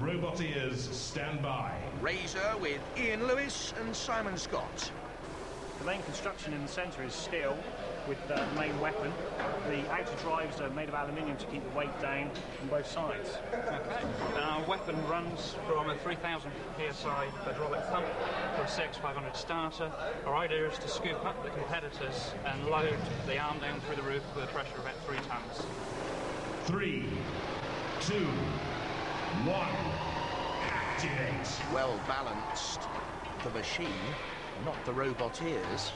Robot ears, stand by. Razer with Ian Lewis and Simon Scott. The main construction in the centre is steel with the main weapon. The outer drives are made of aluminium to keep the weight down on both sides. Okay. Our weapon runs from a 3000 psi hydraulic pump to a CX500 starter. Our idea is to scoop up the competitors and load the arm down through the roof with a pressure of about 3 tons. 3, 2, 1, activate. Well balanced. The machine, not the robot ears.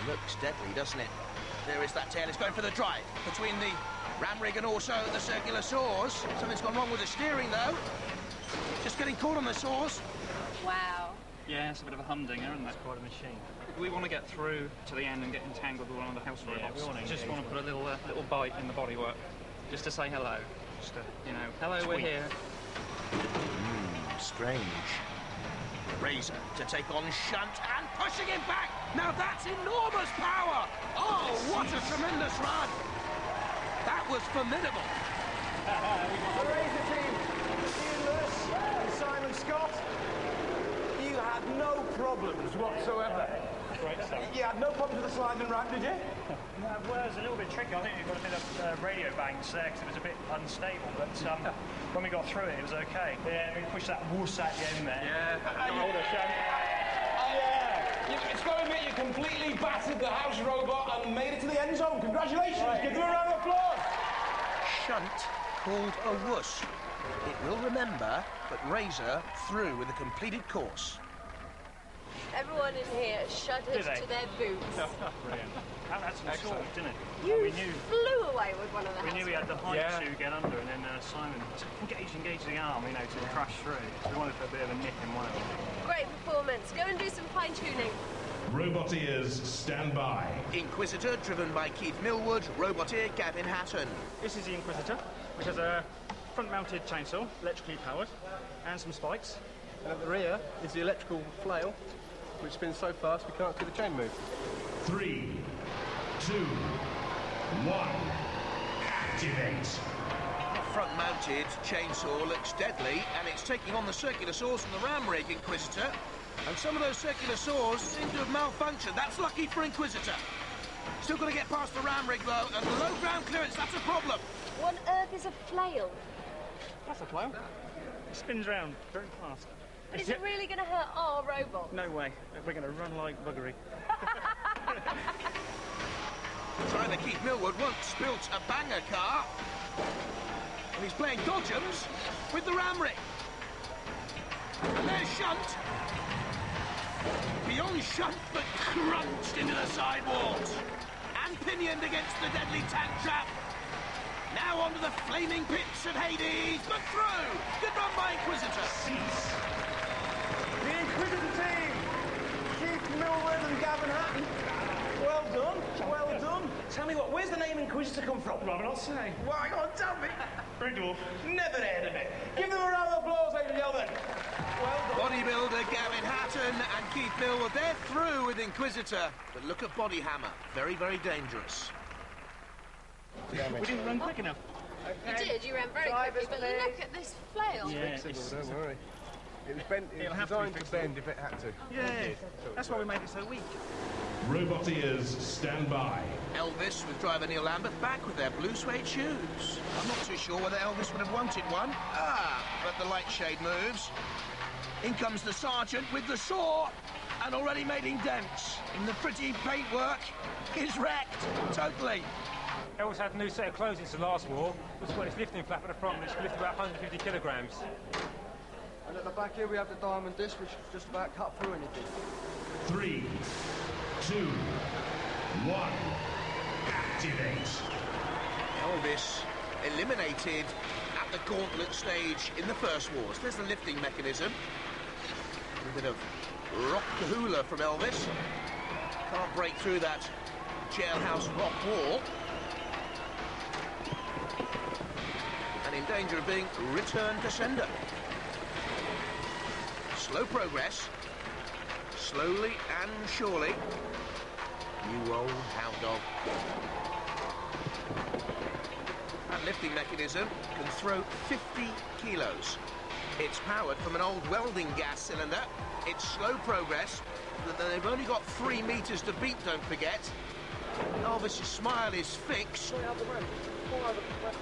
It looks deadly, doesn't it? There is that tail. It's going for the drive between the ram rig and also the circular saws. Something's gone wrong with the steering, though. Just getting caught on the saws. Wow. Yeah, it's a bit of a humdinger, isn't it? Quite a machine. We want to get through to the end and get entangled with one of the house robots. we want to just engage want to put a little bite in the bodywork, just to say hello. Just to, you know, hello, we're here. Strange. Razer to take on Shunt and pushing him back. Now that's enormous power. Oh, what a tremendous run. That was formidable. The Razer team, Ian Lewis and Simon Scott, you had no problems whatsoever. Great stuff. You had no problems with the sliding ramp, did you? No, well, it was a little bit tricky. I think we got a bit of radio bangs there because it was a bit unstable, but when we got through it, it was okay. Yeah, we pushed that wuss at the end there. Yeah. It's got to admit you completely battered the house robot and made it to the end zone. Congratulations. Right. Give them a round of applause. Shunt called a wuss. It will remember, but Razer through with a completed course. Everyone in here shuddered to their boots. Brilliant. That's some sort, didn't it? You we knew flew away with one of the we knew we had the height Yeah. to get under, and then Simon engage the arm, you know, to crash through. So we wanted to put a bit of a nip in one of them. Great performance. Go and do some fine-tuning. Robot ears, stand by. Inquisitor driven by Keith Millwood, roboteer Gavin Hatton. This is the Inquisitor, which has a front-mounted chainsaw, electrically powered, and some spikes. And at the rear is the electrical flail, which spins so fast we can't see the chain move. 3, 2, 1, activate. The front-mounted chainsaw looks deadly, and it's taking on the circular saws from the ram rig, Inquisitor. And some of those circular saws seem to have malfunctioned. That's lucky for Inquisitor. Still got to get past the ram rig, though, and low ground clearance, that's a problem. What on earth is a flail? That's a flail. It spins round very fast. Is it really going to hurt our robot? No way. We're going to run like buggery. Driver Keith Millwood once built a banger car, and he's playing dodgems with the ram rig. And there's Shunt. Beyond Shunt, but crunched into the sidewalls and pinioned against the deadly tank trap. Now onto the flaming pits at Hades, but through. Good run by Inquisitor. The Inquisitor team, Keith Millwood and Gavin Hatton. Well done, well done. Tell me what, where's the name Inquisitor come from? Robin, I'll say. Why, go on, tell me. Brindle. Never heard of it. Give them a round of applause, ladies and gentlemen. Well done. Bodybuilder Gavin Hatton and Keith Millwood, they're through with Inquisitor. But look at Bodyhammer, very, very dangerous. We didn't run quick enough. You did, you ran very quickly, but look at this flail. Yeah, Don't worry. It was bent. It was designed to bend if it had to. Yeah, that's why we made it so weak. Robot ears, stand by. Elvis with driver Neil Lambert back with their blue suede shoes. I'm not too sure whether Elvis would have wanted one. But the light shade moves. In comes the sergeant with the saw and already making dents. And the pretty paintwork is wrecked totally. Elvis had a new set of clothes since the last war. It's got its lifting flap at the front, which can lift about 150 kilograms. And at the back here we have the diamond disc, which just about cut through anything. 3, 2, 1, activate. Elvis eliminated at the gauntlet stage in the first wars. There's the lifting mechanism. A bit of rock hula from Elvis. Can't break through that jailhouse rock wall. And in danger of being returned to sender. Slow progress. Slowly and surely. You old hound dog. That lifting mechanism can throw 50 kilos. It's powered from an old welding gas cylinder. It's slow progress. They've only got 3 meters to beat, don't forget. Elvis's smile is fixed.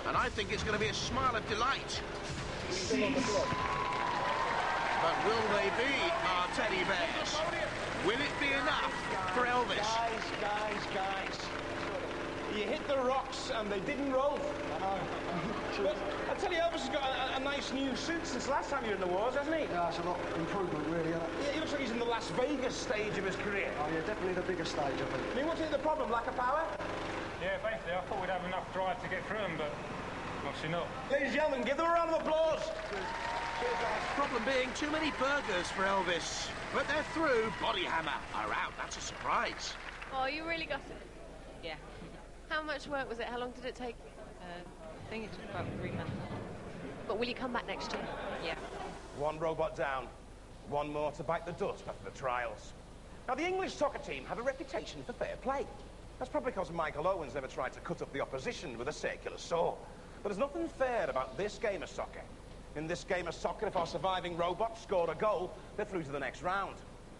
And I think it's going to be a smile of delight. But will they be our teddy bears? Will it be enough for Elvis? Guys. You hit the rocks and they didn't roll. I know. But I tell you, Elvis has got a nice new suit since last time you were in the wars, hasn't he? Yeah, it's a lot of improvement, really. Yeah, he looks like he's in the Las Vegas stage of his career. Oh, yeah, definitely the biggest stage, I think. I mean, what's the problem? Lack of power? Yeah, basically, I thought we'd have enough drive to get through them, but obviously not. Ladies and gentlemen, give them a round of applause. Problem being too many burgers for Elvis. But they're through. Bodyhammer are out. That's a surprise. Oh, you really got it? Yeah. How much work was it? How long did it take? I think it took about 3 months. But will you come back next year? Yeah. One robot down. One more to bite the dust after the trials. Now, the English soccer team have a reputation for fair play. That's probably because Michael Owen's never tried to cut up the opposition with a circular saw. But there's nothing fair about this game of soccer. In this game of soccer, if our surviving robots scored a goal, they're through to the next round.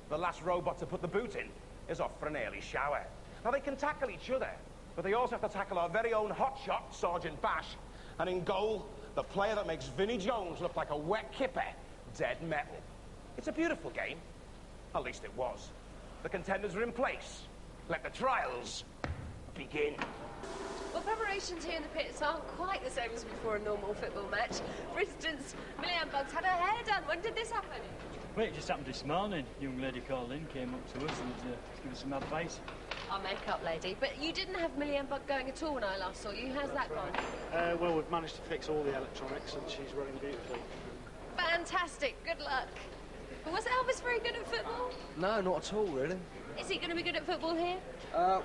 The last robot to put the boot in is off for an early shower. Now, they can tackle each other, but they also have to tackle our very own hotshot, Sergeant Bash. And in goal, the player that makes Vinnie Jones look like a wet kipper, Dead Metal. It's a beautiful game. At least it was. The contenders are in place. Let the trials begin. Well, preparations here in the pits aren't quite the same as before a normal football match. For instance, Millian Bug's had her hair done. When did this happen? Well, it just happened this morning. A young lady called in, came up to us and gave us some advice. Our makeup lady. But you didn't have Millian Bug going at all when I last saw you. How's that gone? Well, we've managed to fix all the electronics and she's running beautifully. Fantastic. Good luck. But was Elvis very good at football? No, not at all, really. Is he going to be good at football here?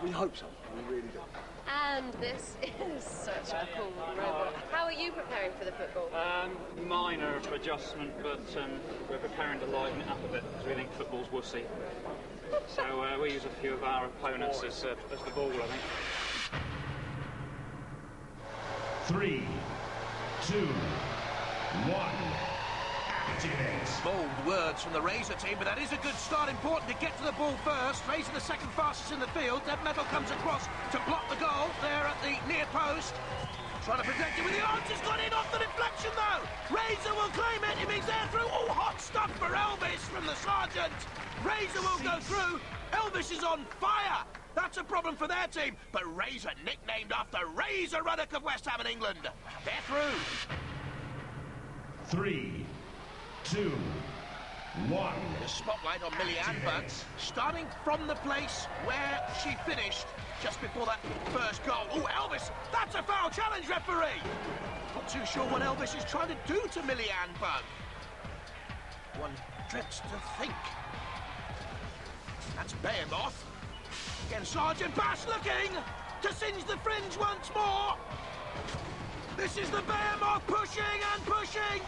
We hope so. We really do. And this is such a cool robot. How are you preparing for the football? Minor adjustment, but we're preparing to liven it up a bit because we think football's wussy. So we use a few of our opponents as the ball, I think. 3, 2, 1. Activate. Bold words from the Razer team, but that is a good start. Important to get to the ball first. Razer the second fastest in the field. Dead Metal comes across to block the goal there at the near post. Trying to protect it with the arms. It's gone in off the deflection, though. Razer will claim it. It means they're through. Oh, hot stuff for Elvis from the sergeant. Razer will go through. Elvis is on fire. That's a problem for their team. But Razer, nicknamed after Razor Ruddock of West Ham in England. They're through. 3, 2, 1. The spotlight on Millian Bug, starting from the place where she finished just before that first goal. Oh, Elvis, that's a foul challenge, referee. Not too sure what Elvis is trying to do to Millian Bug. One dreads to think. That's Behemoth. Again, Sergeant Bash looking to singe the fringe once more. This is the Behemoth pushing and pushing.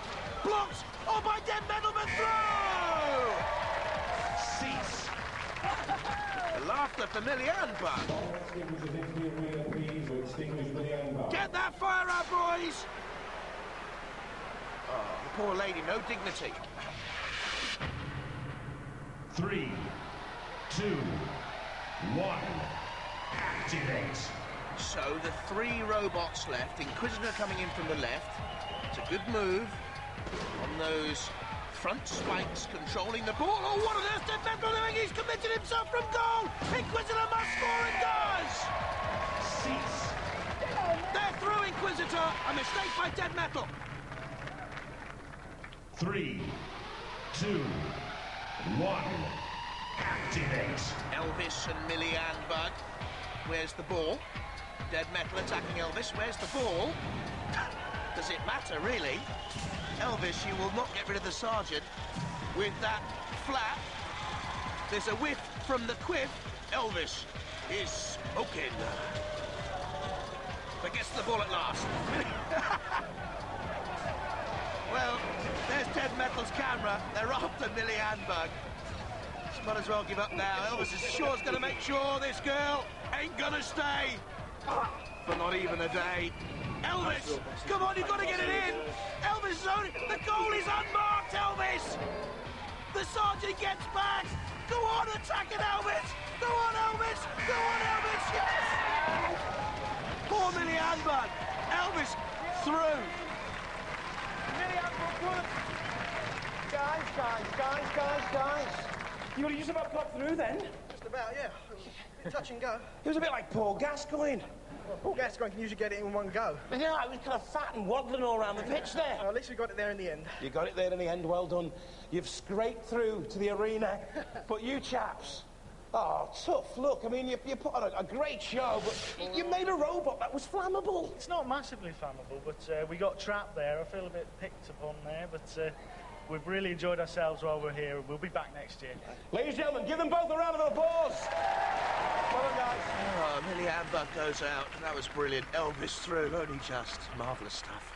Blocked. Oh, by Dead Metal, but through! Cease. The laughter for Millian Bug. Get that fire out, boys! Oh, the poor lady, no dignity. 3, 2, 1. Activate. So the 3 robots left. Inquisitor coming in from the left. It's a good move on those front spikes, controlling the ball. Oh, what on earth Dead Metal doing? He's committed himself from goal. Inquisitor must score and does. Cease. They're through, Inquisitor. A mistake by Dead Metal. 3, 2, 1. Activate. Elvis and Millian Bug. Where's the ball? Dead Metal attacking Elvis. Where's the ball? Does it matter, really? Elvis, you will not get rid of the sergeant with that flap. There's a whiff from the quiff. Elvis is smoking. But gets the ball at last. Well, there's Dead Metal's camera. They're after Millian Bug. Might as well give up now. Elvis is sure's going to make sure this girl ain't going to stay for not even a day. Elvis! Come on, you've got to get it in! Elvis is only... The goal is unmarked, Elvis! The sergeant gets back! Go on, attack it, Elvis! Go on, Elvis! Go on, Elvis! Yes! Poor Millie Handbag! Elvis through! Guys. You got to use about got through then? Just about, yeah. Touch and go. It was a bit like Paul Gascoigne. Well, Paul Gascoigne can usually get it in one go. Yeah, it was kind of fat and waddling all around the pitch there. At least we got it there in the end. You got it there in the end, well done. You've scraped through to the arena. But you chaps, tough luck. I mean, you put on a great show, but you made a robot that was flammable. It's not massively flammable, but we got trapped there. I feel a bit picked upon there, but we've really enjoyed ourselves while we're here. We'll be back next year. Ladies and gentlemen, give them both a round of applause. Well done, guys. Oh, Millie Handbag goes out. That was brilliant. Elvis through, only just. Marvellous stuff.